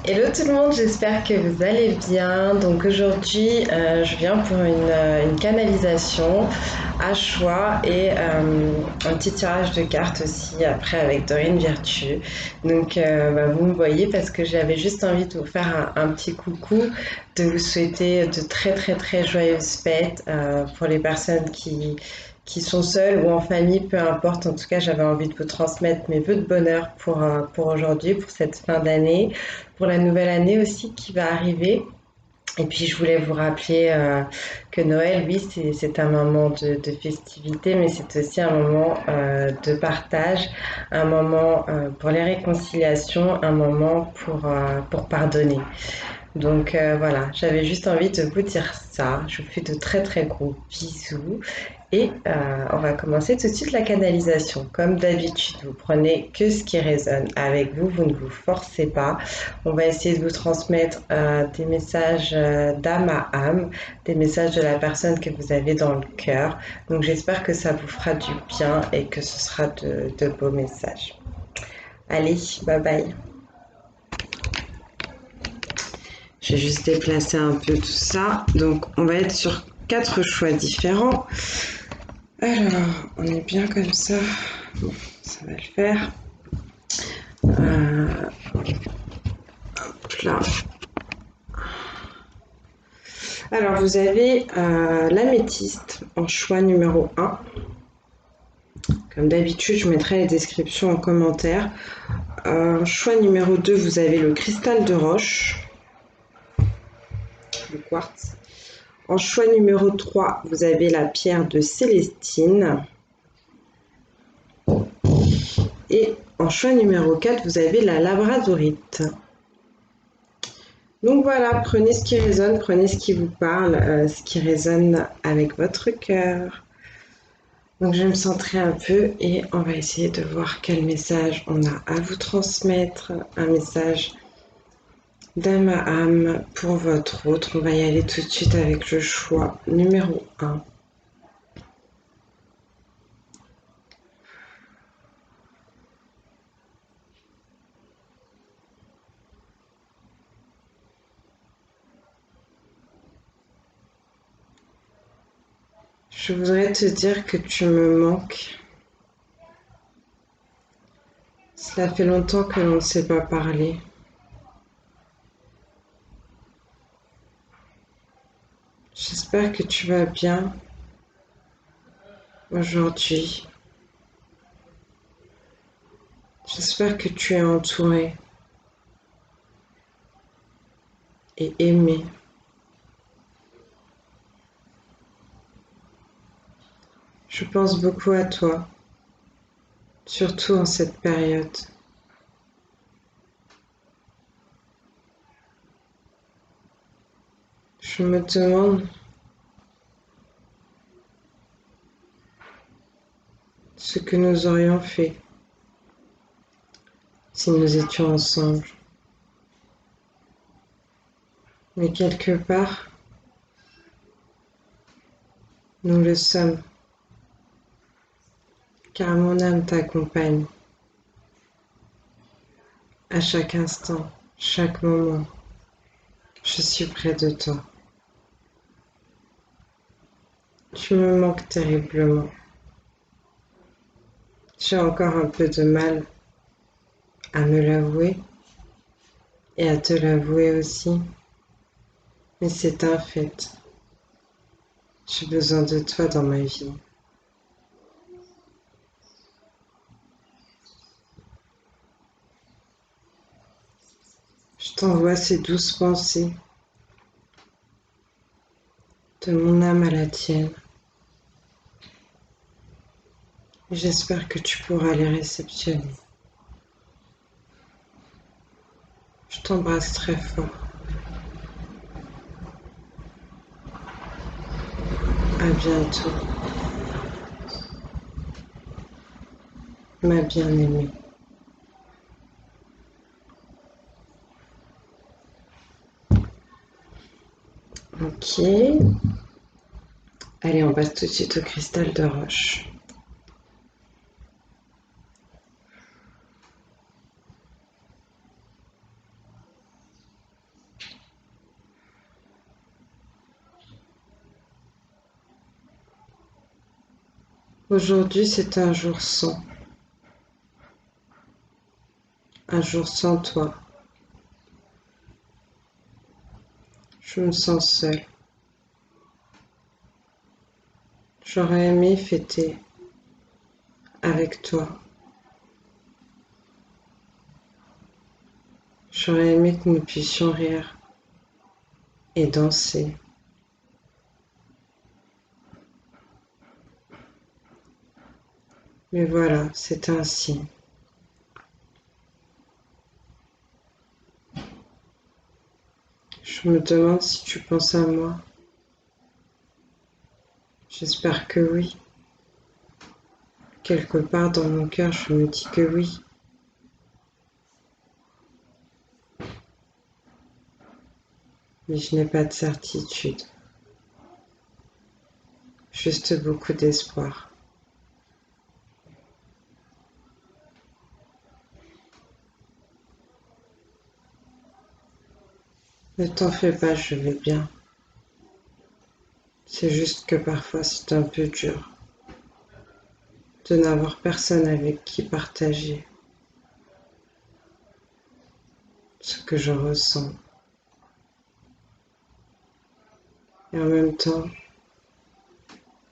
Hello tout le monde, j'espère que vous allez bien. Donc aujourd'hui, je viens pour une canalisation à choix et un petit tirage de cartes aussi après avec Dorine Virtue. Donc vous me voyez parce que j'avais juste envie de vous faire un petit coucou, de vous souhaiter de très très très joyeuses fêtes pour les personnes qui sont seules ou en famille, peu importe. En tout cas, j'avais envie de vous transmettre mes vœux de bonheur pour aujourd'hui, pour cette fin d'année, pour la nouvelle année aussi qui va arriver. Et puis je voulais vous rappeler que Noël, oui, c'est un moment de festivité, mais c'est aussi un moment de partage, un moment pour les réconciliations, un moment pour pardonner. Donc voilà, j'avais juste envie de vous dire ça. Je vous fais de très très gros bisous et on va commencer tout de suite la canalisation. Comme d'habitude, vous prenez que ce qui résonne avec vous, vous ne vous forcez pas. On va essayer de vous transmettre des messages d'âme à âme, des messages de la personne que vous avez dans le cœur. Donc j'espère que ça vous fera du bien et que ce sera de beaux messages. Allez, bye bye. J'ai juste déplacé un peu tout ça. Donc, on va être sur 4 choix différents. Alors, on est bien comme ça. Bon, ça va le faire. Là. Alors, vous avez l'améthyste en choix numéro 1. Comme d'habitude, je mettrai les descriptions en commentaire. Choix numéro 2, vous avez le cristal de roche, le quartz. En choix numéro 3, vous avez la pierre de Célestine. Et en choix numéro 4, vous avez la labradorite. Donc voilà, prenez ce qui résonne, prenez ce qui vous parle, ce qui résonne avec votre cœur. Donc je vais me centrer un peu et on va essayer de voir quel message on a à vous transmettre. Un message d'âme à âme pour votre autre. On va y aller tout de suite avec le choix numéro 1. Je voudrais te dire que tu me manques. Cela fait longtemps que l'on ne s'est pas parlé. J'espère que tu vas bien aujourd'hui. J'espère que tu es entouré et aimé. Je pense beaucoup à toi, surtout en cette période. Je me demande ce que nous aurions fait si nous étions ensemble. Mais quelque part, nous le sommes, car mon âme t'accompagne à chaque instant, chaque moment. Je suis près de toi. Tu me manques terriblement. J'ai encore un peu de mal à me l'avouer et à te l'avouer aussi, mais c'est un fait. J'ai besoin de toi dans ma vie. Je t'envoie ces douces pensées de mon âme à la tienne. J'espère que tu pourras les réceptionner. Je t'embrasse très fort. À bientôt, ma bien-aimée. Ok. Allez, on passe tout de suite au cristal de roche. Aujourd'hui, c'est un jour sans toi. Je me sens seule. J'aurais aimé fêter avec toi. J'aurais aimé que nous puissions rire et danser. Mais voilà, c'est ainsi. Je me demande si tu penses à moi. J'espère que oui. Quelque part dans mon cœur, je me dis que oui. Mais je n'ai pas de certitude. Juste beaucoup d'espoir. Ne t'en fais pas, je vais bien. C'est juste que parfois c'est un peu dur de n'avoir personne avec qui partager ce que je ressens. Et en même temps,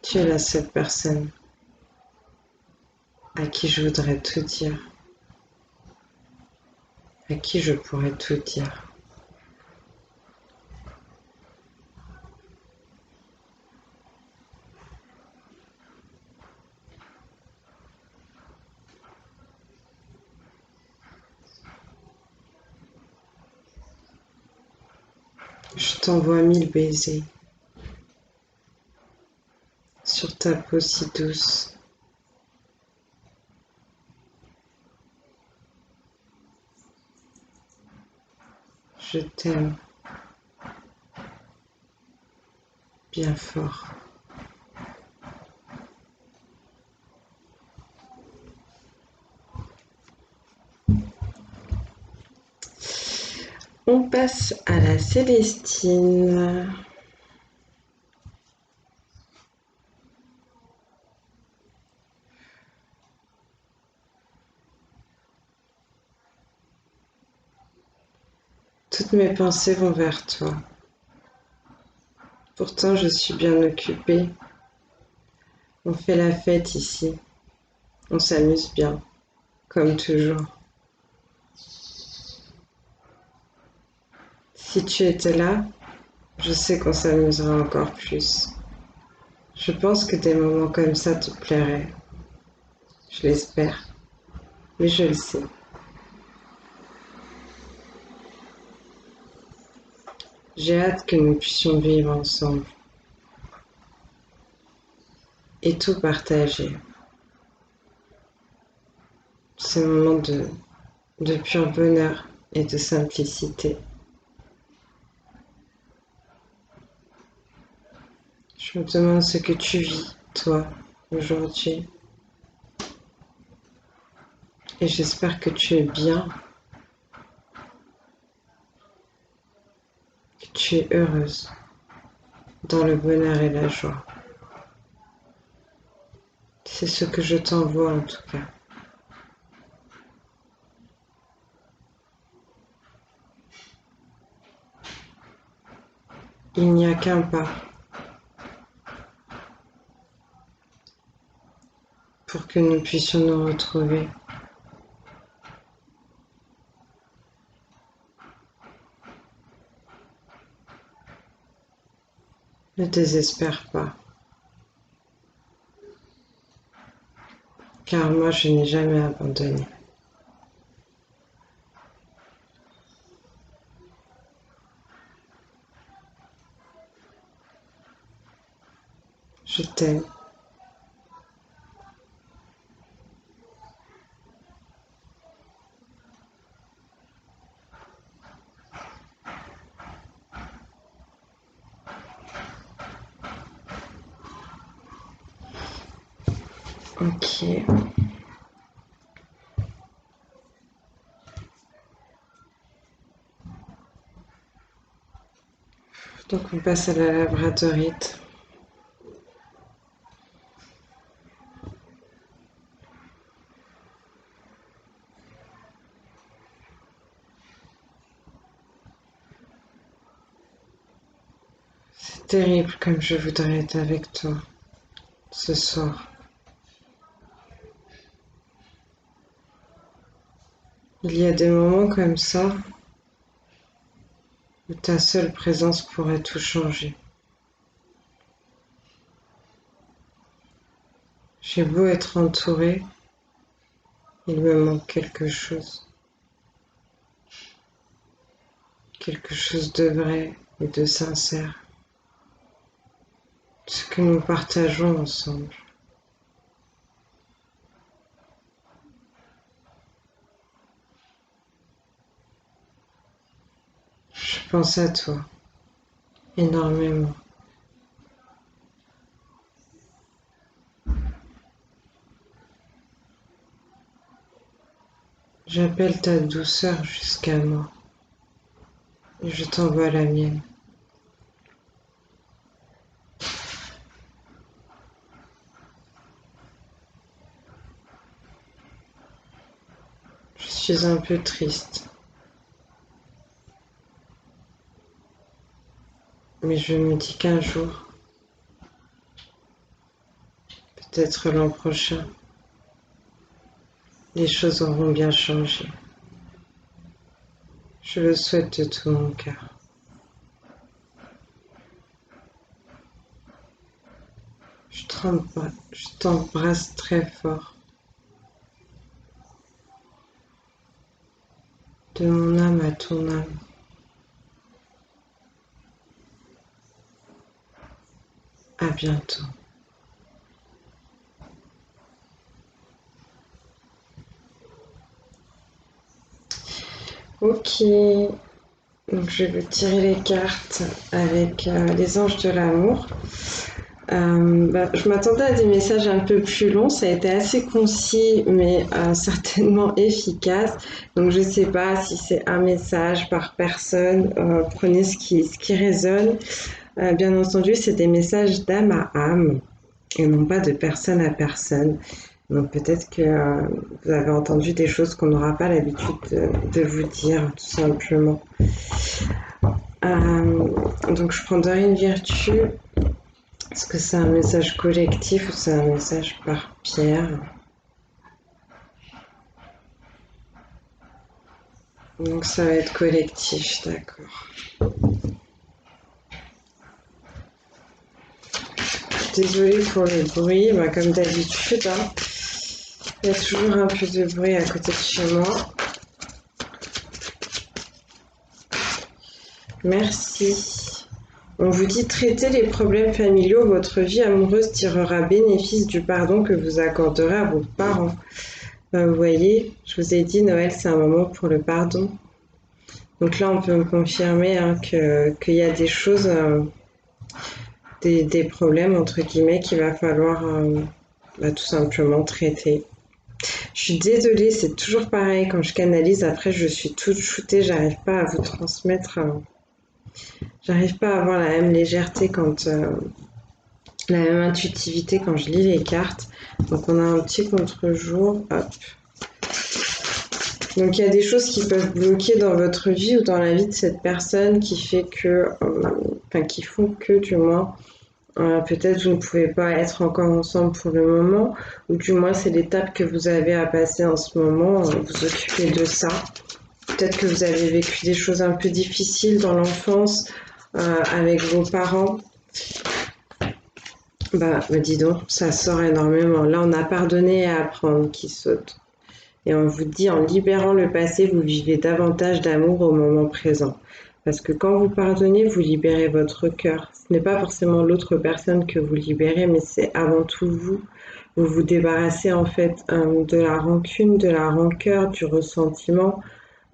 tu es la seule personne à qui je voudrais tout dire, à qui je pourrais tout dire. Je t'envoie 1000 baisers sur ta peau si douce. Je t'aime bien fort. On passe à la Célestine. Toutes mes pensées vont vers toi. Pourtant, je suis bien occupée. On fait la fête ici. On s'amuse bien, comme toujours. Si tu étais là, je sais qu'on s'amusera encore plus. Je pense que des moments comme ça te plairaient. Je l'espère, mais je le sais. J'ai hâte que nous puissions vivre ensemble et tout partager. Ces moments de pur bonheur et de simplicité. Je me demande ce que tu vis, toi, aujourd'hui. Et j'espère que tu es bien, que tu es heureuse dans le bonheur et la joie. C'est ce que je t'envoie en tout cas. Il n'y a qu'un pas pour que nous puissions nous retrouver. Ne désespère pas, car moi je n'ai jamais abandonné. Je t'aime. Ok. Donc on passe à la labradorite. terrible comme je voudrais être avec toi ce soir. Il y a des moments comme ça où ta seule présence pourrait tout changer. J'ai beau être entourée, il me manque quelque chose de vrai et de sincère, ce que nous partageons ensemble. Je pense à toi énormément. J'appelle ta douceur jusqu'à moi et je t'envoie la mienne. Je suis un peu triste, mais je me dis qu'un jour, peut-être l'an prochain, les choses auront bien changé. Je le souhaite de tout mon cœur. Je t'embrasse très fort, de mon âme à ton âme. À bientôt. Ok, donc je vais vous tirer les cartes avec les anges de l'amour. Je m'attendais à des messages un peu plus longs, ça a été assez concis mais certainement efficace. Donc je ne sais pas si c'est un message par personne, prenez ce qui résonne. Bien entendu, c'est des messages d'âme à âme et non pas de personne à personne. Donc peut-être que vous avez entendu des choses qu'on n'aura pas l'habitude de vous dire, tout simplement. Donc je prendrai une vertu. Est-ce que c'est un message collectif ou c'est un message par pierre? Donc ça va être collectif, d'accord. Désolée pour le bruit, comme d'habitude, hein. Il y a toujours un peu de bruit à côté de chez moi. Merci. On vous dit traiter les problèmes familiaux, votre vie amoureuse tirera bénéfice du pardon que vous accorderez à vos parents. Vous voyez, je vous ai dit, Noël, c'est un moment pour le pardon. Donc là, on peut me confirmer qu'il y a des choses, des problèmes, entre guillemets, qu'il va falloir tout simplement traiter. Je suis désolée, c'est toujours pareil, quand je canalise, après je suis toute shootée, j'arrive pas à vous transmettre, j'arrive pas à avoir la même légèreté la même intuitivité quand je lis les cartes. Donc on a un petit contre-jour, hop. Donc il y a des choses qui peuvent bloquer dans votre vie ou dans la vie de cette personne qui qui font que du moins, peut-être vous ne pouvez pas être encore ensemble pour le moment, ou du moins c'est l'étape que vous avez à passer en ce moment, vous occupez de ça. Peut-être que vous avez vécu des choses un peu difficiles dans l'enfance avec vos parents. Dis donc, ça sort énormément. Là, on a pardonné et apprendre qui saute. Et on vous dit, en libérant le passé, vous vivez davantage d'amour au moment présent. Parce que quand vous pardonnez, vous libérez votre cœur. Ce n'est pas forcément l'autre personne que vous libérez, mais c'est avant tout vous. Vous vous débarrassez en fait de la rancune, de la rancœur, du ressentiment.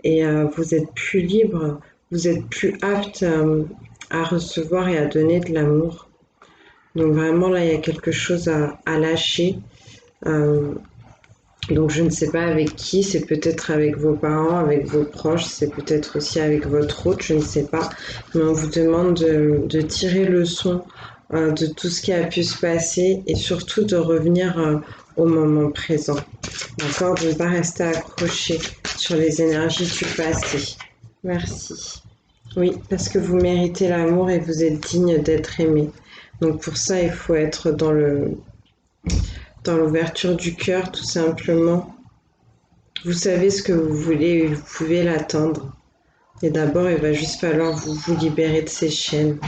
Et vous êtes plus libre, vous êtes plus apte à recevoir et à donner de l'amour. Donc vraiment là, il y a quelque chose à lâcher. Donc je ne sais pas avec qui, c'est peut-être avec vos parents, avec vos proches, c'est peut-être aussi avec votre hôte, je ne sais pas. Mais on vous demande de tirer le son de tout ce qui a pu se passer et surtout de revenir au moment présent. D'accord, de ne pas rester accroché sur les énergies du passé. Merci. Oui, parce que vous méritez l'amour et vous êtes digne d'être aimé. Donc pour ça, il faut être dans l'ouverture du cœur, tout simplement. Vous savez ce que vous voulez et vous pouvez l'atteindre. Et d'abord, il va juste falloir vous libérer de ces chaînes.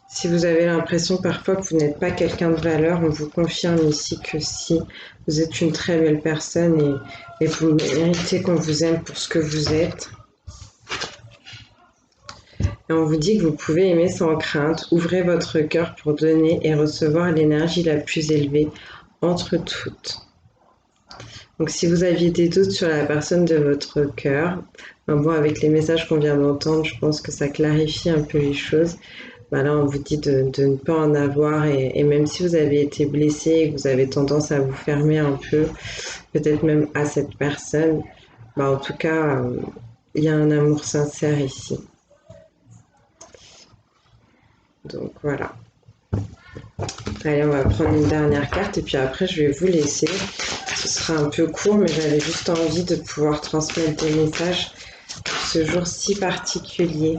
Si vous avez l'impression parfois que vous n'êtes pas quelqu'un de valeur, on vous confirme ici que si, vous êtes une très belle personne et vous méritez qu'on vous aime pour ce que vous êtes. Et on vous dit que vous pouvez aimer sans crainte, ouvrez votre cœur pour donner et recevoir l'énergie la plus élevée entre toutes. Donc si vous aviez des doutes sur la personne de votre cœur, bon, avec les messages qu'on vient d'entendre, je pense que ça clarifie un peu les choses. Bah là, on vous dit de ne pas en avoir et même si vous avez été blessé et que vous avez tendance à vous fermer un peu, peut-être même à cette personne, bah en tout cas, il y a un amour sincère ici. Donc voilà. Allez, on va prendre une dernière carte et puis après, je vais vous laisser. Ce sera un peu court, mais j'avais juste envie de pouvoir transmettre des messages pour ce jour si particulier.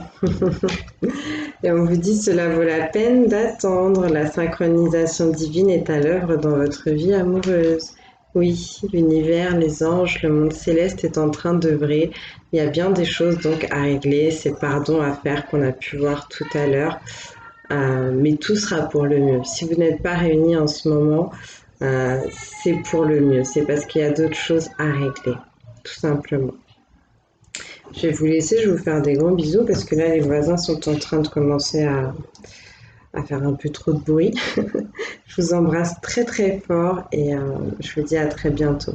Et on vous dit cela vaut la peine d'attendre. La synchronisation divine est à l'œuvre dans votre vie amoureuse. Oui, l'univers, les anges, le monde céleste est en train d'œuvrer. Il y a bien des choses donc à régler, ces pardons à faire qu'on a pu voir tout à l'heure. Mais tout sera pour le mieux. Si vous n'êtes pas réunis en ce moment, euh, c'est pour le mieux. C'est parce qu'il y a d'autres choses à régler, tout simplement. Je vais vous laisser, je vais vous faire des gros bisous parce que là, les voisins sont en train de commencer à faire un peu trop de bruit. Je vous embrasse très très fort et je vous dis à très bientôt.